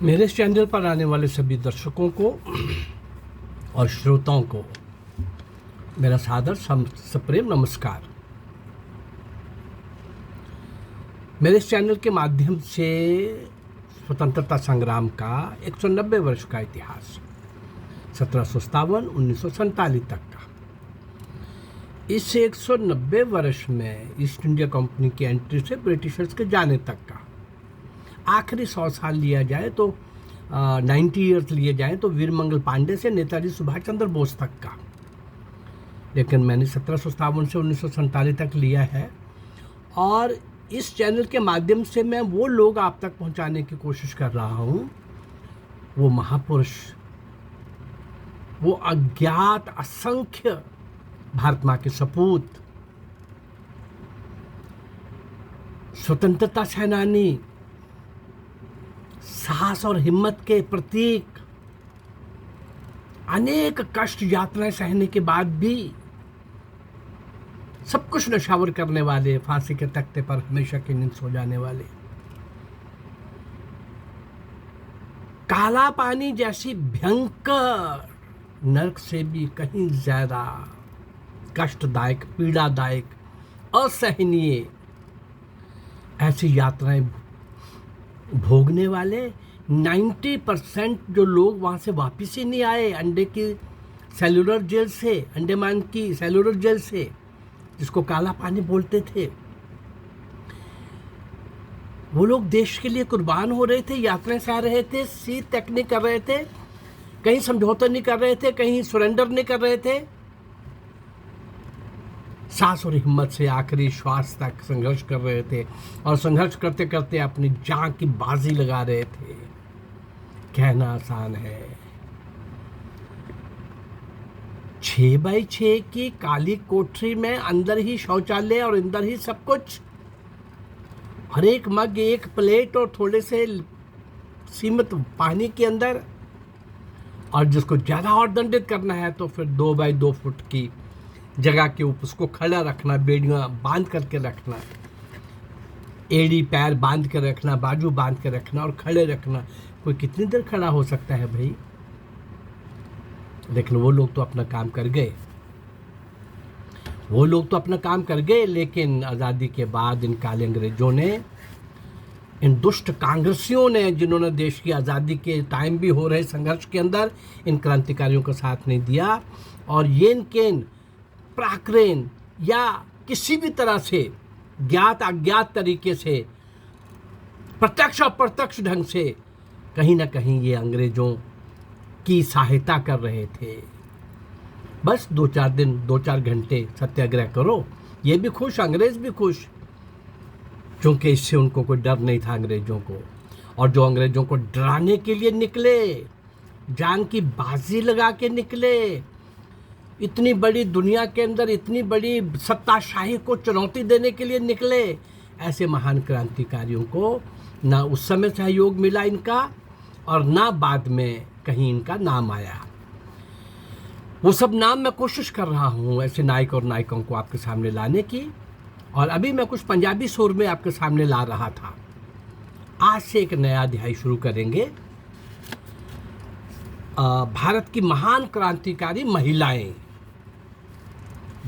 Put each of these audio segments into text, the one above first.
मेरे इस चैनल पर आने वाले सभी दर्शकों को और श्रोताओं को मेरा सादर सप्रेम नमस्कार। मेरे इस चैनल के माध्यम से स्वतंत्रता संग्राम का 190 वर्ष का इतिहास 1757-1947 तक का, इस 190 वर्ष में ईस्ट इंडिया कंपनी की एंट्री से ब्रिटिशर्स के जाने तक का आखिरी 100 साल लिया जाए तो 90 ईयर्स लिए जाएं तो वीरमंगल पांडे से नेताजी सुभाष चंद्र बोस तक का, लेकिन मैंने 1757 से 1947 तक लिया है। और इस चैनल के माध्यम से मैं वो लोग आप तक पहुंचाने की कोशिश कर रहा हूँ, वो महापुरुष, वो अज्ञात असंख्य भारत माँ के सपूत, स्वतंत्रता सेनानी, साहस और हिम्मत के प्रतीक, अनेक कष्ट यातनाएं सहने के बाद भी सब कुछ नशावर करने वाले, फांसी के तख्ते पर हमेशा की नींद सो जाने वाले, काला पानी जैसी भयंकर नरक से भी कहीं ज्यादा कष्टदायक, पीड़ादायक, असहनीय ऐसी यात्राएं भोगने वाले 90% जो लोग वहाँ से वापस ही नहीं आए, अंडे की सेलुलर जेल से, अंडमान की सेलुलर जेल से, जिसको काला पानी बोलते थे। वो लोग देश के लिए कुर्बान हो रहे थे, यात्राएं सह रहे थे, सीट तक नहीं कर रहे थे, कहीं समझौता नहीं कर रहे थे, कहीं सरेंडर नहीं कर रहे थे, साहस और हिम्मत से आखिरी श्वास तक संघर्ष कर रहे थे और संघर्ष करते करते अपनी जान की बाजी लगा रहे थे। कहना आसान है, 6x6 की काली कोठरी में अंदर ही शौचालय और अंदर ही सब कुछ, हर एक मग, एक प्लेट और थोड़े से सीमित पानी के अंदर, और जिसको ज़्यादा और दंडित करना है तो फिर 2x2 फुट की जगह के ऊपर उसको खड़ा रखना, बेड़ियाँ बांध करके रखना, एड़ी पैर बांध के रखना, बाजू बांध के रखना और खड़े रखना। कोई कितनी देर खड़ा हो सकता है भाई? लेकिन वो लोग तो अपना काम कर गए, वो लोग तो अपना काम कर गए। लेकिन आज़ादी के बाद इन काले अंग्रेजों ने, इन दुष्ट कांग्रेसियों ने, जिन्होंने देश की आज़ादी के टाइम भी हो रहे संघर्ष के अंदर इन क्रांतिकारियों का साथ नहीं दिया, और ये इनके प्राक्रेन या किसी भी तरह से ज्ञात अज्ञात तरीके से, प्रत्यक्ष और अप्रत्यक्ष ढंग से कहीं ना कहीं ये अंग्रेजों की सहायता कर रहे थे। बस 2-4 दिन, 2-4 घंटे सत्याग्रह करो, ये भी खुश, अंग्रेज भी खुश, क्योंकि इससे उनको कोई डर नहीं था अंग्रेजों को। और जो अंग्रेजों को डराने के लिए निकले, जान की बाजी लगा के निकले, इतनी बड़ी दुनिया के अंदर इतनी बड़ी सत्ताशाही को चुनौती देने के लिए निकले, ऐसे महान क्रांतिकारियों को ना उस समय सहयोग मिला इनका, और ना बाद में कहीं इनका नाम आया। वो सब नाम मैं कोशिश कर रहा हूँ ऐसे नायक और नायिकाओं को आपके सामने लाने की, और अभी मैं कुछ पंजाबी सुर में आपके सामने ला रहा था। आज से एक नया अध्याय शुरू करेंगे। भारत की महान क्रांतिकारी महिलाएं,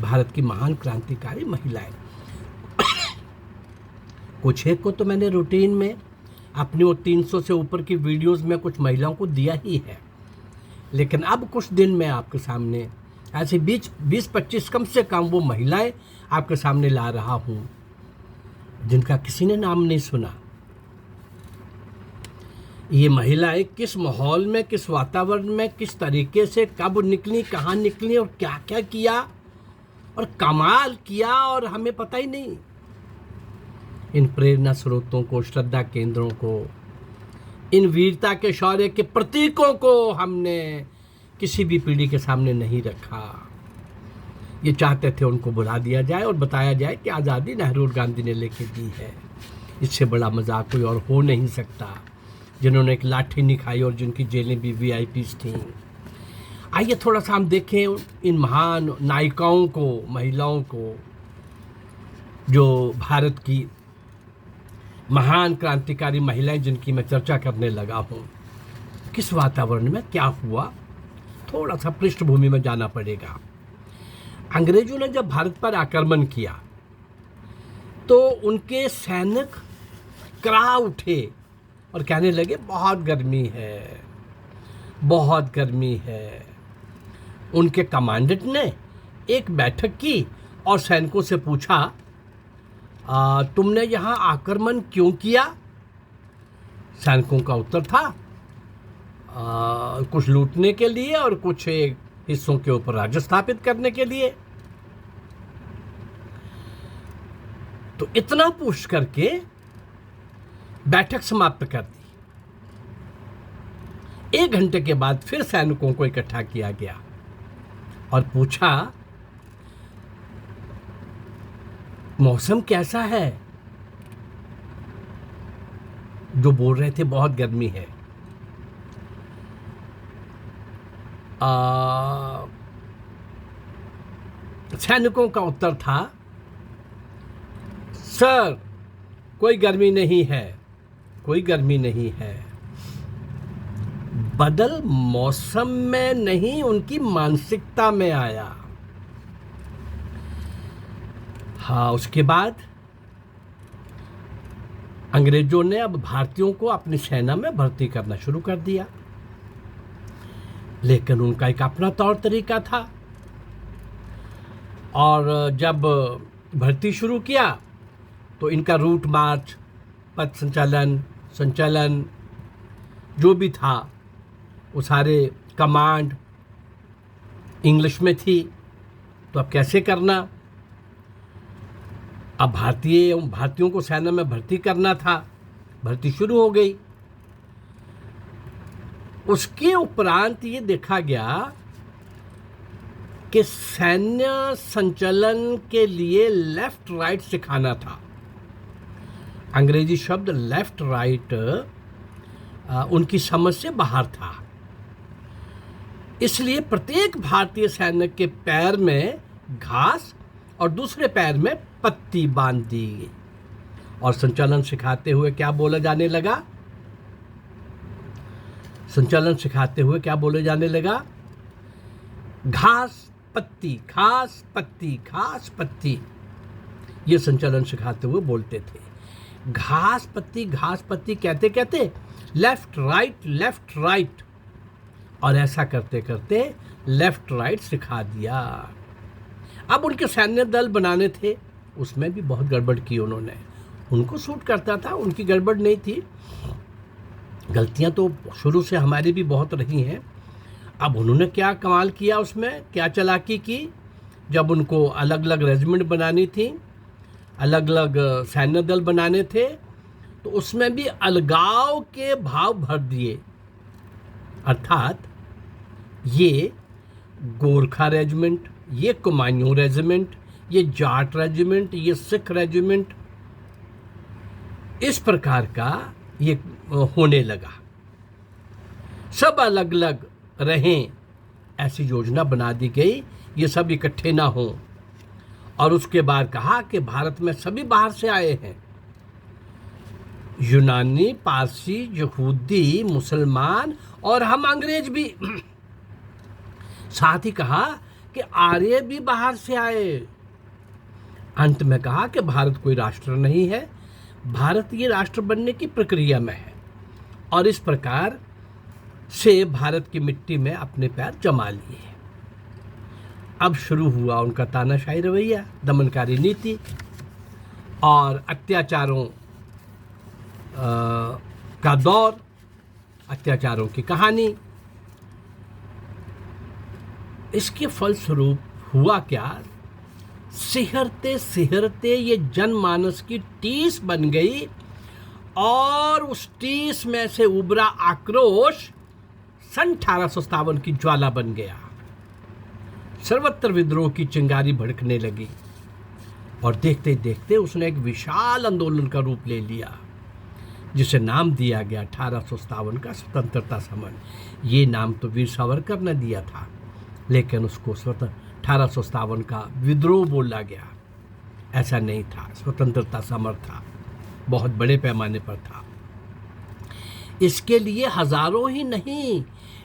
भारत की महान क्रांतिकारी महिलाएं। कुछ एक को तो मैंने रूटीन में अपनी वो 300 से ऊपर की वीडियोस में कुछ महिलाओं को दिया ही है, लेकिन अब कुछ दिन में आपके सामने ऐसे 20-25 कम से कम वो महिलाएं आपके सामने ला रहा हूँ जिनका किसी ने नाम नहीं सुना। ये महिलाएं किस माहौल में, किस वातावरण में, किस तरीके से, कब निकली, कहाँ निकली और क्या क्या किया और कमाल किया, और हमें पता ही नहीं। इन प्रेरणा स्रोतों को, श्रद्धा केंद्रों को, इन वीरता के शौर्य के प्रतीकों को हमने किसी भी पीढ़ी के सामने नहीं रखा। ये चाहते थे उनको बुला दिया जाए और बताया जाए कि आज़ादी नेहरू और गांधी ने लेके दी है। इससे बड़ा मजाक कोई और हो नहीं सकता, जिन्होंने एक लाठी नहीं खाई और जिनकी जेलें भी VIPs थीं। आइए थोड़ा सा हम देखें इन महान नायिकाओं को, महिलाओं को, जो भारत की महान क्रांतिकारी महिलाएं जिनकी मैं चर्चा करने लगा हूँ। किस वातावरण में क्या हुआ, थोड़ा सा पृष्ठभूमि में जाना पड़ेगा। अंग्रेजों ने जब भारत पर आक्रमण किया तो उनके सैनिक करा उठे और कहने लगे बहुत गर्मी है, बहुत गर्मी है। उनके कमांडेंट ने एक बैठक की और सैनिकों से पूछा, तुमने यहाँ आक्रमण क्यों किया? सैनिकों का उत्तर था, कुछ लूटने के लिए और कुछ हिस्सों के ऊपर राज्य स्थापित करने के लिए। तो इतना पूछ करके बैठक समाप्त कर दी। 1 घंटे के बाद फिर सैनिकों को इकट्ठा किया गया और पूछा, मौसम कैसा है? जो बोल रहे थे बहुत गर्मी है। सैनिकों का उत्तर था, सर कोई गर्मी नहीं है, कोई गर्मी नहीं है। बदल मौसम में नहीं, उनकी मानसिकता में आया। हाँ, उसके बाद अंग्रेजों ने अब भारतीयों को अपनी सेना में भर्ती करना शुरू कर दिया, लेकिन उनका एक अपना तौर तरीका था। और जब भर्ती शुरू किया तो इनका रूट मार्च, पथ संचालन जो भी था वो सारे कमांड इंग्लिश में थी। तो अब कैसे करना? अब भारतीयों को सेना में भर्ती करना था। भर्ती शुरू हो गई। उसके उपरांत ये देखा गया कि सैन्य संचालन के लिए लेफ्ट राइट सिखाना था। अंग्रेजी शब्द लेफ्ट राइट उनकी समझ से बाहर था। इसलिए प्रत्येक भारतीय सैनिक के पैर में घास और दूसरे पैर में पत्ती बांध दी गई और संचालन सिखाते हुए क्या बोला जाने लगा? संचालन सिखाते हुए क्या बोले जाने लगा? घास पत्ती, घास पत्ती, घास पत्ती। ये संचालन सिखाते हुए बोलते थे। घास पत्ती कहते कहते लेफ्ट राइट, और ऐसा करते करते लेफ्ट राइट सिखा दिया। अब उनके सैन्य दल बनाने थे, उसमें भी बहुत गड़बड़ की उन्होंने। उनको सूट करता था, उनकी गड़बड़ नहीं थी। गलतियां तो शुरू से हमारी भी बहुत रही हैं। अब उन्होंने क्या कमाल किया, उसमें क्या चालाकी की, जब उनको अलग अलग रेजिमेंट बनानी थी, अलग अलग सैन्य दल बनाने थे, तो उसमें भी अलगाव के भाव भर दिए। अर्थात ये गोरखा रेजिमेंट, ये कुमायूं रेजिमेंट, ये जाट रेजिमेंट, ये सिख रेजिमेंट, इस प्रकार का ये होने लगा। सब अलग अलग रहें, ऐसी योजना बना दी गई, ये सब इकट्ठे ना हों। और उसके बाद कहा कि भारत में सभी बाहर से आए हैं, यूनानी, पारसी, यहूदी, मुसलमान और हम अंग्रेज भी। साथ ही कहा कि आर्य भी बाहर से आए। अंत में कहा कि भारत कोई राष्ट्र नहीं है, भारत ये राष्ट्र बनने की प्रक्रिया में है, और इस प्रकार से भारत की मिट्टी में अपने पैर जमा लिए। अब शुरू हुआ उनका तानाशाही रवैया, दमनकारी नीति और अत्याचारों का दौर, अत्याचारों की कहानी। इसके फलस्वरूप हुआ क्या? सिहरते सिहरते ये जनमानस की टीस बन गई, और उस टीस में से उभरा आक्रोश सन 1857 की ज्वाला बन गया। सर्वत्र विद्रोह की चिंगारी भड़कने लगी, और देखते देखते उसने एक विशाल आंदोलन का रूप ले लिया, जिसे नाम दिया गया 1857 का स्वतंत्रता समर। ये नाम तो वीर सावरकर ने दिया था, लेकिन उसको 1857 का विद्रोह बोला गया। ऐसा नहीं था, स्वतंत्रता समर था, बहुत बड़े पैमाने पर था। इसके लिए हजारों ही नहीं,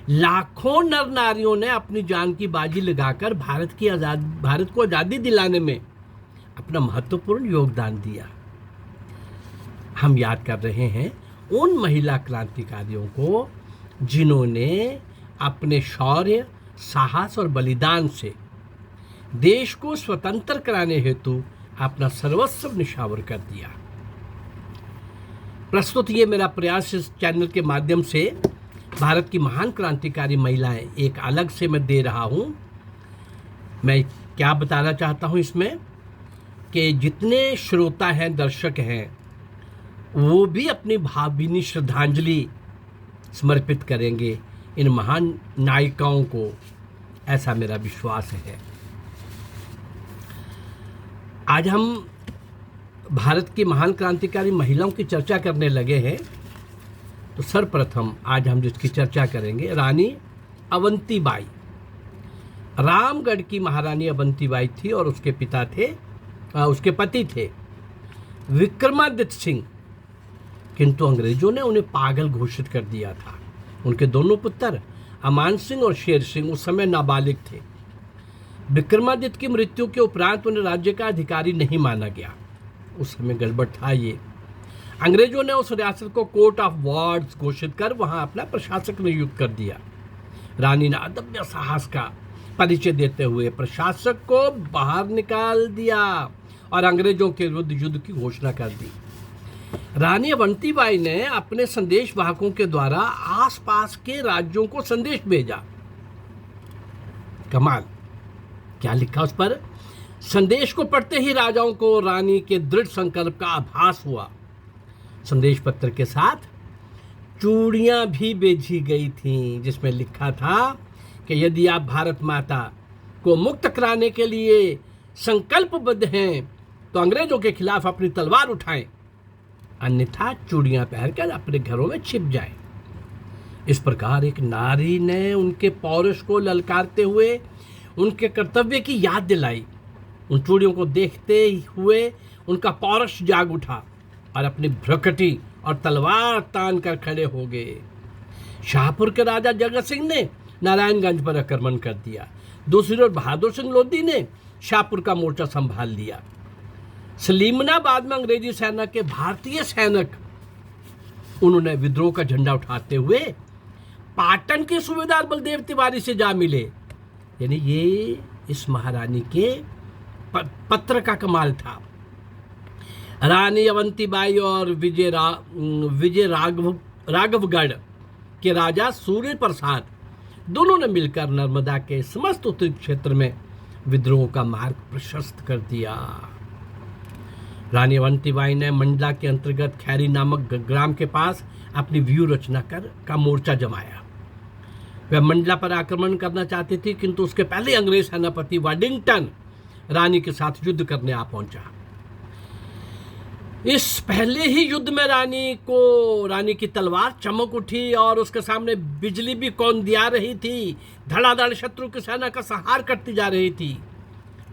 लाखों नर नारियों ने अपनी जान की बाजी लगाकर भारत को आज़ादी दिलाने में अपना महत्वपूर्ण योगदान दिया। हम याद कर रहे हैं उन महिला क्रांतिकारियों को जिन्होंने अपने शौर्य, साहस और बलिदान से देश को स्वतंत्र कराने हेतु अपना सर्वस्व निछावर कर दिया। प्रस्तुत ये मेरा प्रयास इस चैनल के माध्यम से भारत की महान क्रांतिकारी महिलाएं एक अलग से मैं दे रहा हूँ। मैं क्या बताना चाहता हूँ इसमें कि जितने श्रोता हैं, दर्शक हैं, वो भी अपनी भावभीनी श्रद्धांजलि समर्पित करेंगे इन महान नायिकाओं को, ऐसा मेरा विश्वास है। आज हम भारत की महान क्रांतिकारी महिलाओं की चर्चा करने लगे हैं, तो सर्वप्रथम आज हम जिसकी चर्चा करेंगे रानी अवंतीबाई। रामगढ़ की महारानी अवंतीबाई थी और उसके पति थे विक्रमादित्य सिंह, किंतु अंग्रेजों ने उन्हें पागल घोषित कर दिया था। उनके दोनों पुत्र अमान सिंह और शेर सिंह उस समय नाबालिग थे। विक्रमादित्य की मृत्यु के उपरांत उन्हें राज्य का अधिकारी नहीं माना गया। उस समय गड़बड़ था ये। अंग्रेजों ने उस रियासत को कोर्ट ऑफ वार्ड्स घोषित कर वहां अपना प्रशासक नियुक्त कर दिया। रानी ने अदम्य साहस का परिचय देते हुए प्रशासक को बाहर निकाल दिया और अंग्रेजों के विरुद्ध युद्ध की घोषणा कर दी। रानी अवंतीबाई ने अपने संदेश वाहकों के द्वारा आसपास के राज्यों को संदेश भेजा। कमाल, क्या लिखा उस पर? संदेश को पढ़ते ही राजाओं को रानी के दृढ़ संकल्प का आभास हुआ। संदेश पत्र के साथ चूड़ियां भी भेजी गई थीं, जिसमें लिखा था कि यदि आप भारत माता को मुक्त कराने के लिए संकल्पबद्ध हैं तो अंग्रेजों के खिलाफ अपनी तलवार उठाएं, अन्यथा चूड़ियां पहनकर अपने घरों में छिप जाएं। इस प्रकार एक नारी ने उनके पौरुष को ललकारते हुए उनके कर्तव्य की याद दिलाई। उन चूड़ियों को देखते हुए उनका पौरुष जाग उठा और अपनी भ्रकटी और तलवार तान कर खड़े हो गए। शाहपुर के राजा जगत सिंह ने नारायणगंज पर आक्रमण कर दिया। दूसरी ओर बहादुर सिंह लोधी ने शाहपुर का मोर्चा संभाल लिया। सलीमनाबाद में अंग्रेजी सेना के भारतीय सैनिक उन्होंने विद्रोह का झंडा उठाते हुए पाटन के सूबेदार बलदेव तिवारी से जा मिले। यानी ये इस महारानी के पत्र का कमाल था। रानी अवंतीबाई और विजय राघवगढ़ के राजा सूर्य प्रसाद दोनों ने मिलकर नर्मदा के समस्त उत्तरी क्षेत्र में विद्रोह का मार्ग प्रशस्त कर दिया। रानी अवंतीबाई ने मंडला के अंतर्गत खैरी नामक ग्राम के पास अपनी व्यूह रचना का मोर्चा जमाया। वह मंडला पर आक्रमण करना चाहती थी, किंतु उसके पहले अंग्रेज सेनापति वाडिंगटन रानी के साथ युद्ध करने आ पहुंचा। इस पहले ही युद्ध में रानी की तलवार चमक उठी और उसके सामने बिजली भी कौन दिया रही थी। धड़ाधड़ शत्रु की सेना का संहार करती जा रही थी।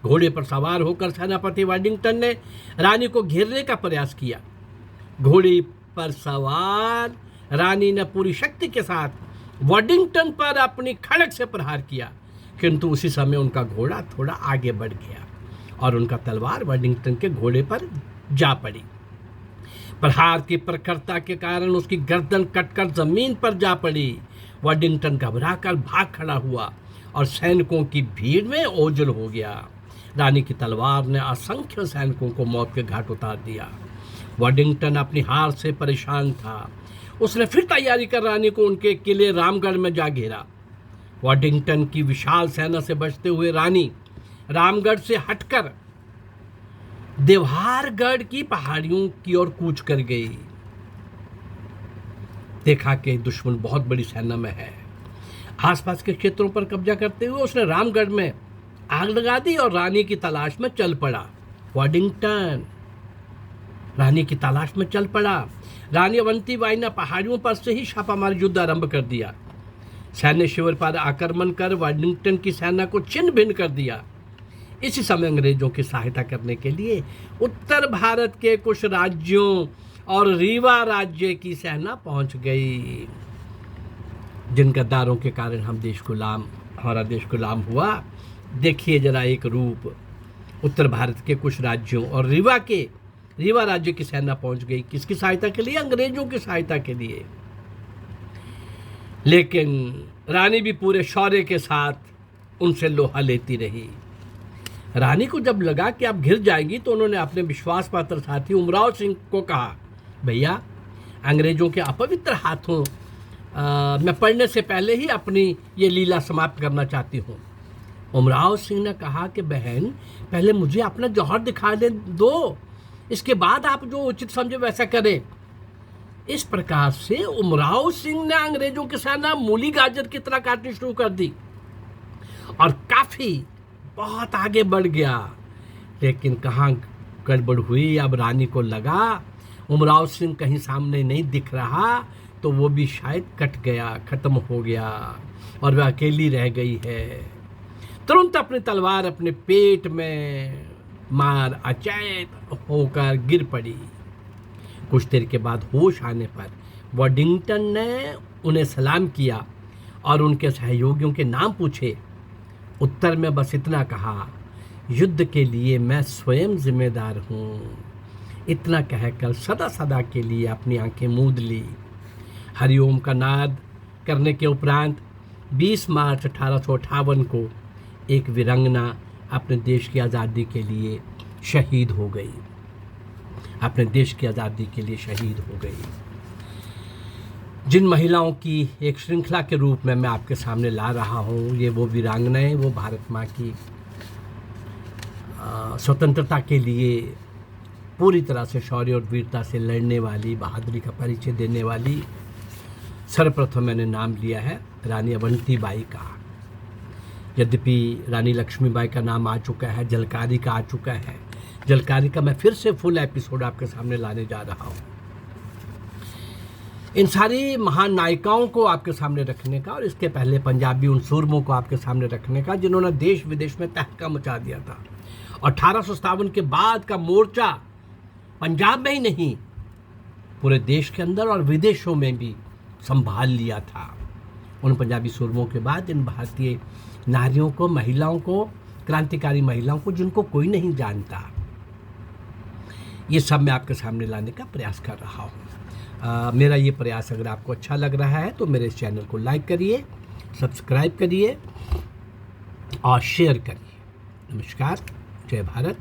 घोड़े पर सवार होकर सेनापति वाडिंगटन ने रानी को घेरने का प्रयास किया। घोड़े पर सवार रानी ने पूरी शक्ति के साथ वाडिंगटन पर अपनी खड़ग से प्रहार किया, किंतु उसी समय उनका घोड़ा थोड़ा आगे बढ़ गया और उनका तलवार वाडिंगटन के घोड़े पर जा पड़ी। प्रहार की प्रखरता के कारण उसकी गर्दन कटकर जमीन पर जा पड़ी। वाडिंगटन घबराकर भाग खड़ा हुआ और सैनिकों की भीड़ में ओझल हो गया। रानी की तलवार ने असंख्य सैनिकों को मौत के घाट उतार दिया। वाडिंगटन अपनी हार से परेशान था। उसने फिर तैयारी कर रानी को उनके किले रामगढ़ में जा घेरा। वाडिंगटन की विशाल सेना से बचते हुए रानी रामगढ़ से हटकर देवहारगढ़ की पहाड़ियों की ओर कूच कर गई। देखा कि दुश्मन बहुत बड़ी सेना में है। आसपास के क्षेत्रों पर कब्जा करते हुए उसने रामगढ़ में आग लगा दी और रानी की तलाश में चल पड़ा। वाडिंगटन रानी की तलाश में चल पड़ा। रानी अवंतीबाई ने पहाड़ियों पर से ही छापामार युद्ध आरंभ कर दिया। सैन्य शिविर पर आक्रमण कर वाडिंगटन की सेना को छिन्न भिन्न कर दिया। इसी समय अंग्रेजों की सहायता करने के लिए उत्तर भारत के कुछ राज्यों और रीवा राज्य की सेना पहुंच गई। जिन गद्दारों के कारण हमारा देश गुलाम हुआ। देखिए जरा एक रूप, उत्तर भारत के कुछ राज्यों और रीवा राज्य की सेना पहुंच गई। किसकी सहायता के लिए? अंग्रेजों की सहायता के लिए। लेकिन रानी भी पूरे शौर्य के साथ उनसे लोहा लेती रही। रानी को जब लगा कि आप घिर जाएंगी तो उन्होंने अपने विश्वास पात्र साथी उमराव सिंह को कहा, भैया अंग्रेजों के अपवित्र हाथों मैं पढ़ने से पहले ही अपनी ये लीला समाप्त करना चाहती हूँ। उमराव सिंह ने कहा कि बहन पहले मुझे अपना जौहर दिखा दो, इसके बाद आप जो उचित समझे वैसा करें। इस प्रकार से उमराव सिंह ने अंग्रेजों की सेना मूली गाजर की तरह काटनी शुरू कर दी और काफी बहुत आगे बढ़ गया। लेकिन कहाँ गड़बड़ हुई, अब रानी को लगा उमराव सिंह कहीं सामने नहीं दिख रहा तो वो भी शायद खत्म हो गया और वह अकेली रह गई है। तुरंत अपनी तलवार अपने पेट में मार अचेत होकर गिर पड़ी। कुछ देर के बाद होश आने पर वॉडिंगटन ने उन्हें सलाम किया और उनके सहयोगियों के नाम पूछे। उत्तर में बस इतना कहा, युद्ध के लिए मैं स्वयं जिम्मेदार हूँ। इतना कहकर सदा के लिए अपनी आंखें मूंद ली। हरिओम का नाद करने के उपरांत 20 मार्च 1858 को एक वीरांगना अपने देश की आज़ादी के लिए शहीद हो गई। जिन महिलाओं की एक श्रृंखला के रूप में मैं आपके सामने ला रहा हूँ, ये वो वीरांगनाएं, वो भारत माँ की स्वतंत्रता के लिए पूरी तरह से शौर्य और वीरता से लड़ने वाली, बहादुरी का परिचय देने वाली। सर्वप्रथम मैंने नाम लिया है रानी अवंतीबाई का। यद्यपि रानी लक्ष्मीबाई का नाम आ चुका है, झलकारी का आ चुका है। झलकारी का मैं फिर से फुल एपिसोड आपके सामने लाने जा रहा हूँ। इन सारी महान नायिकाओं को आपके सामने रखने का और इसके पहले पंजाबी उन सूरमों को आपके सामने रखने का जिन्होंने देश विदेश में तहलका मचा दिया था। 1857 के बाद का मोर्चा पंजाब में ही नहीं, पूरे देश के अंदर और विदेशों में भी संभाल लिया था। उन पंजाबी सूरमों के बाद इन भारतीय नारियों को, महिलाओं को, क्रांतिकारी महिलाओं को जिनको कोई नहीं जानता, ये सब मैं आपके सामने लाने का प्रयास कर रहा हूँ। मेरा ये प्रयास अगर आपको अच्छा लग रहा है तो मेरे इस चैनल को लाइक करिए, सब्सक्राइब करिए और शेयर करिए। नमस्कार, जय भारत।